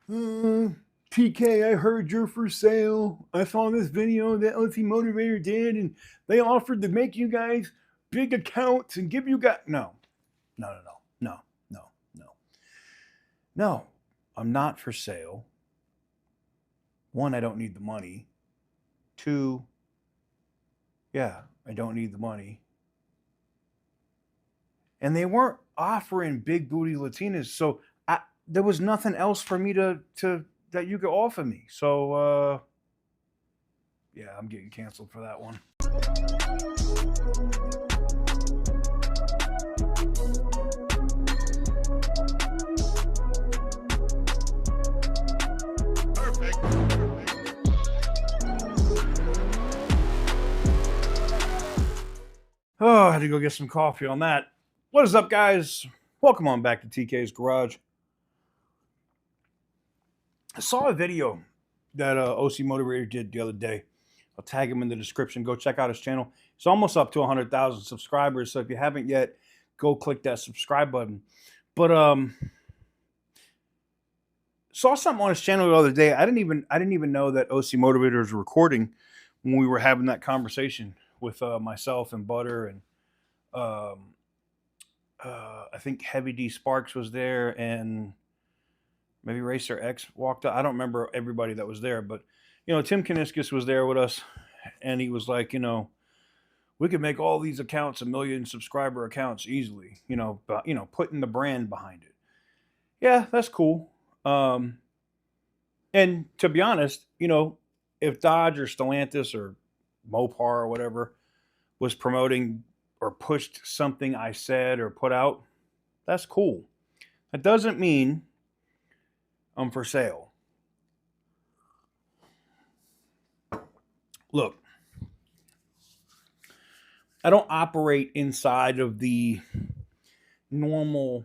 Uh, TK, I heard you're for sale. I saw this video that OC Motivator did, and they offered to make you guys big accounts and give you guys. No, no, no, no, no, no, no. No, I'm not for sale. One, I don't need the money. Two, yeah, I don't need the money. And they weren't offering big booty Latinas, so there was nothing else for me to that you could offer me. So yeah, I'm getting canceled for that one. Oh, I had to go get some coffee on that. What is up, guys? Welcome on back to TK's Garage. I saw a video that OC Motivator did the other day. I'll tag him in the description. Go check out his channel. He's almost up to 100,000 subscribers. So if you haven't yet, go click that subscribe button. But saw something on his channel the other day. I didn't even know that OC Motivator was recording when we were having that conversation with myself and Butter and I think Heavy D Sparks was there and maybe Racer X walked out. I don't remember everybody that was there, but Tim Kaniskis was there with us, and he was like, we could make all these accounts 1 million subscriber accounts easily. But putting the brand behind it. Yeah, that's cool. And to be honest, if Dodge or Stellantis or Mopar or whatever was promoting or pushed something I said or put out, that's cool. That doesn't mean I'm for sale. Look, I don't operate inside of the normal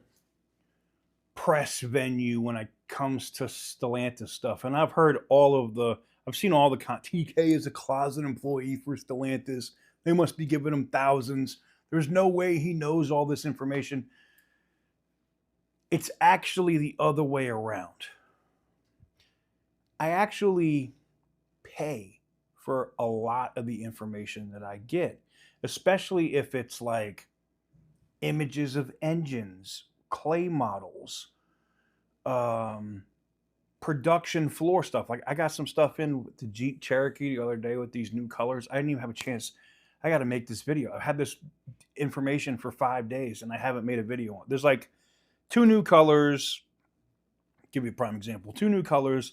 press venue when it comes to Stellantis stuff. And I've seen all the TK is a closet employee for Stellantis. They must be giving him thousands. There's no way he knows all this information. It's actually the other way around. I actually pay for a lot of the information that I get, especially if it's like images of engines, clay models, production floor stuff. Like I got some stuff in with the Jeep Cherokee the other day with these new colors. I didn't even have a chance. I got to make this video. I've had this information for 5 days and I haven't made a video on it. There's like 2 new colors. Give you a prime example. 2 new colors.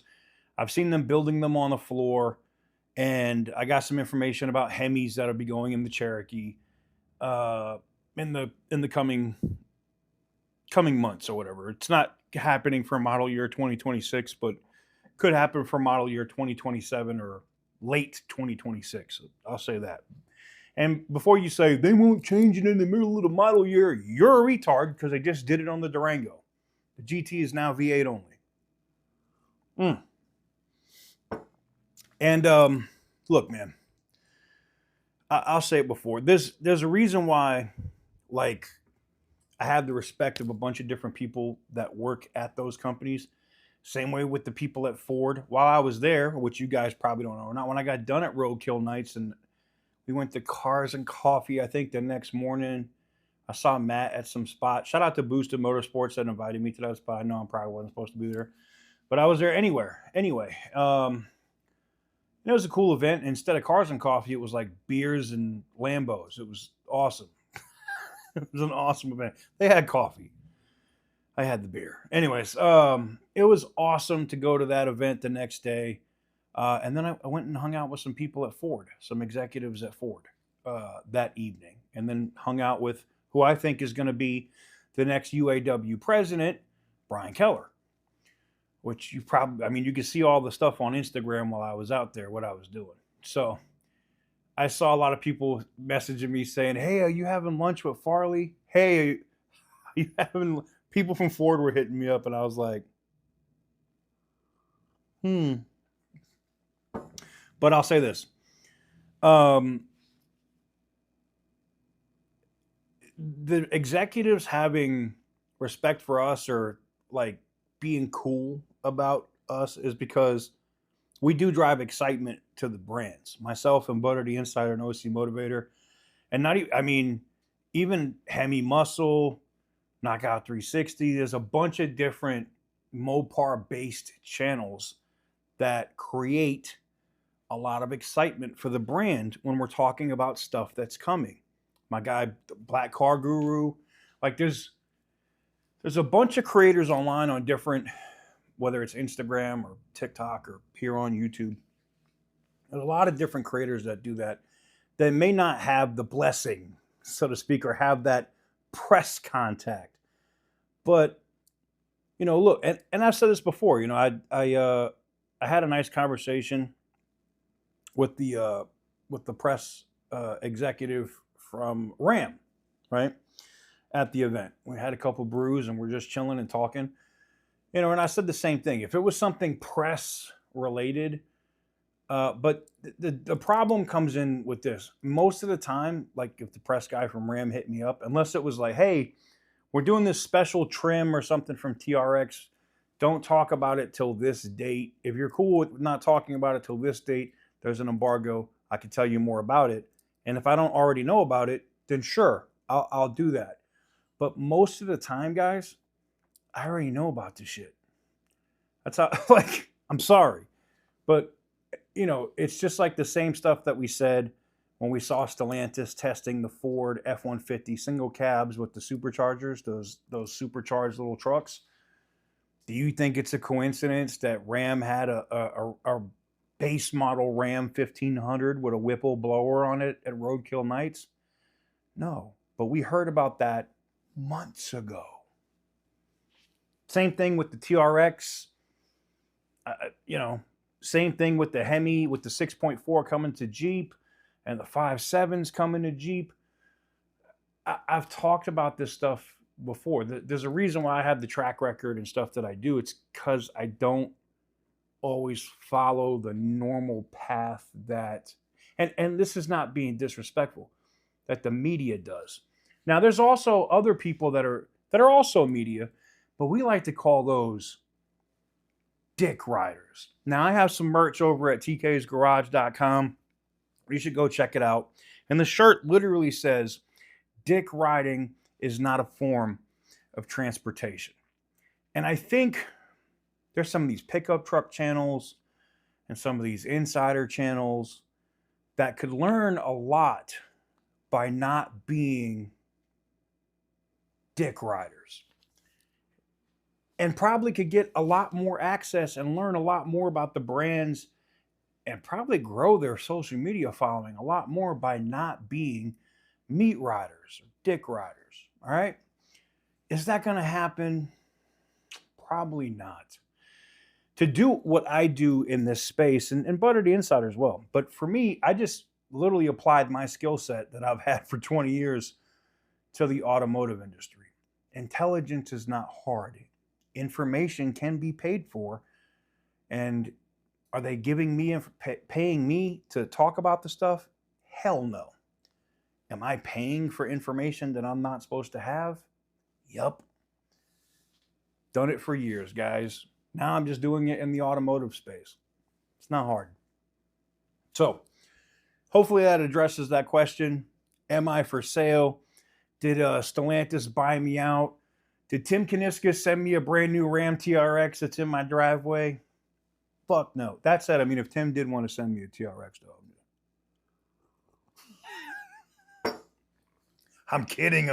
I've seen them building them on the floor, and I got some information about Hemis that'll be going in the Cherokee in the coming months or whatever. It's not happening for model year 2026, but could happen for model year 2027 or late 2026. I'll say that. And before you say they won't change it in the middle of the model year, you're a retard because they just did it on the Durango. The GT is now V8 only. And look, man, I'll say it before. There's a reason why, like, I have the respect of a bunch of different people that work at those companies. Same way with the people at Ford. While I was there, which you guys probably don't know or not, when I got done at Roadkill Nights and we went to Cars and Coffee, I think the next morning, I saw Matt at some spot. Shout out to Boosted Motorsports that invited me to that spot. I know I probably wasn't supposed to be there, but I was there anyway. It was a cool event. Instead of Cars and Coffee, it was like beers and Lambos. It was awesome. It was an awesome event. They had coffee. I had the beer. Anyways, it was awesome to go to that event the next day. And then I went and hung out with some people at Ford, some executives at Ford that evening. And then hung out with who I think is going to be the next UAW president, Brian Keller. Which you can see all the stuff on Instagram while I was out there, what I was doing. So I saw a lot of people messaging me saying, hey, are you having lunch with Farley? Hey, are you having, people from Ford were hitting me up and I was like, But I'll say this. The executives having respect for us or like being cool about us is because we do drive excitement to the brands. Myself and Butter the Insider and OC Motivator, and not even, I mean, even Hemi Muscle, Knockout 360. There's a bunch of different Mopar based channels that create a lot of excitement for the brand when we're talking about stuff that's coming. My guy, the Black Car Guru, like there's a bunch of creators online on different, whether it's Instagram or TikTok or here on YouTube. There's a lot of different creators that do that that may not have the blessing, so to speak, or have that press contact. But look, and I've said this before. I had a nice conversation with the press executive from Ram, right, at the event. We had a couple brews and we're just chilling and talking. And I said the same thing. If it was something press related, but the problem comes in with this. Most of the time, like if the press guy from Ram hit me up, unless it was like, hey, we're doing this special trim or something from TRX, don't talk about it till this date. If you're cool with not talking about it till this date, there's an embargo. I can tell you more about it. And if I don't already know about it, then sure, I'll do that. But most of the time, guys, I already know about this shit. That's how, like, I'm sorry. But, it's just like the same stuff that we said when we saw Stellantis testing the Ford F-150 single cabs with the superchargers, those supercharged little trucks. Do you think it's a coincidence that Ram had a base model Ram 1500 with a Whipple blower on it at Roadkill Nights? No, but we heard about that months ago. Same thing with the TRX. Same thing with the Hemi, with the 6.4 coming to Jeep and the 5.7s coming to Jeep. I've talked about this stuff before. There's a reason why I have the track record and stuff that I do. It's because I don't always follow the normal path that, and this is not being disrespectful, that the media does. Now, there's also other people that are also media, but we like to call those dick riders. Now, I have some merch over at tksgarage.com. You should go check it out. And the shirt literally says, dick riding is not a form of transportation. And I think there's some of these pickup truck channels and some of these insider channels that could learn a lot by not being dick riders. And probably could get a lot more access and learn a lot more about the brands and probably grow their social media following a lot more by not being meat riders or dick riders. All right. Is that going to happen? Probably not. To do what I do in this space, and Butter the Insider as well. But for me, I just literally applied my skill set that I've had for 20 years to the automotive industry. Intelligence is not hard. Information can be paid for. And are they giving me, paying me to talk about the stuff? Hell no. Am I paying for information that I'm not supposed to have? Yup. Done it for years, guys. Now I'm just doing it in the automotive space. It's not hard. So hopefully that addresses that question. Am I for sale? Did Stellantis buy me out? Did Tim Kaniska send me a brand new Ram TRX that's in my driveway? Fuck no. That said, if Tim did want to send me a TRX, though. I'm kidding.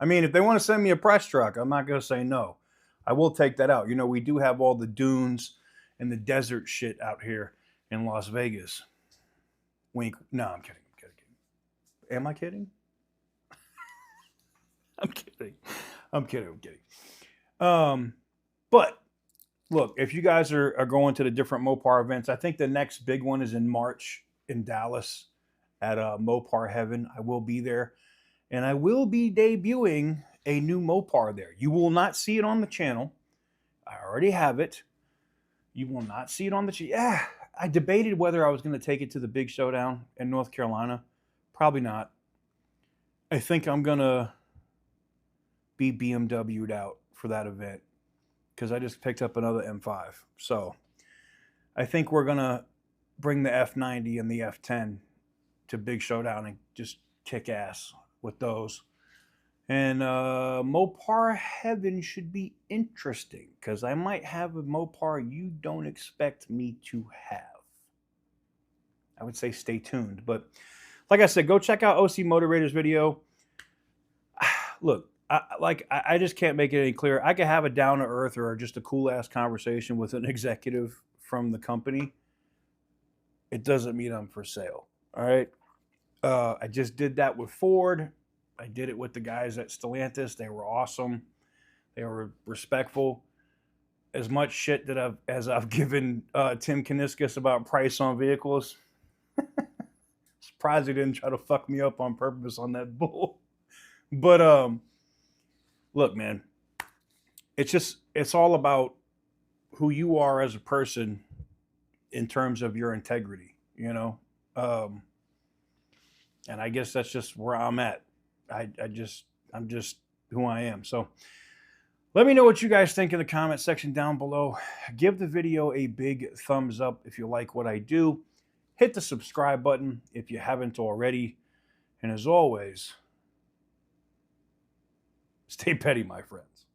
If they want to send me a press truck, I'm not going to say no. I will take that out. We do have all the dunes and the desert shit out here in Las Vegas. Wink. No, I'm kidding. Am I kidding? I'm kidding. But look, if you guys are going to the different Mopar events, I think the next big one is in March in Dallas at Mopar Heaven. I will be there. And I will be debuting a new Mopar there. You will not see it on the channel. I already have it. You will not see it on the channel. Yeah, I debated whether I was going to take it to the big showdown in North Carolina. Probably not. I think I'm going to be BMW'd out for that event. because I just picked up another M5. So I think we're going to bring the F90 and the F10 to Big Showdown and just kick ass with those. And Mopar Heaven should be interesting because I might have a Mopar you don't expect me to have. I would say stay tuned. But like I said, go check out OC Motivator's video. Look, I just can't make it any clearer. I could have a down-to-earth or just a cool-ass conversation with an executive from the company. It doesn't mean I'm for sale, all right? I just did that with Ford. I did it with the guys at Stellantis. They were awesome. They were respectful. As much shit that as I've given Tim Kaniskis about price on vehicles, surprised he didn't try to fuck me up on purpose on that bull. But look, man, it's all about who you are as a person in terms of your integrity, you know? And I guess that's just where I'm at. I'm just who I am. So let me know what you guys think in the comment section down below. Give the video a big thumbs up if you like what I do. Hit the subscribe button if you haven't already. And as always, stay petty, my friends.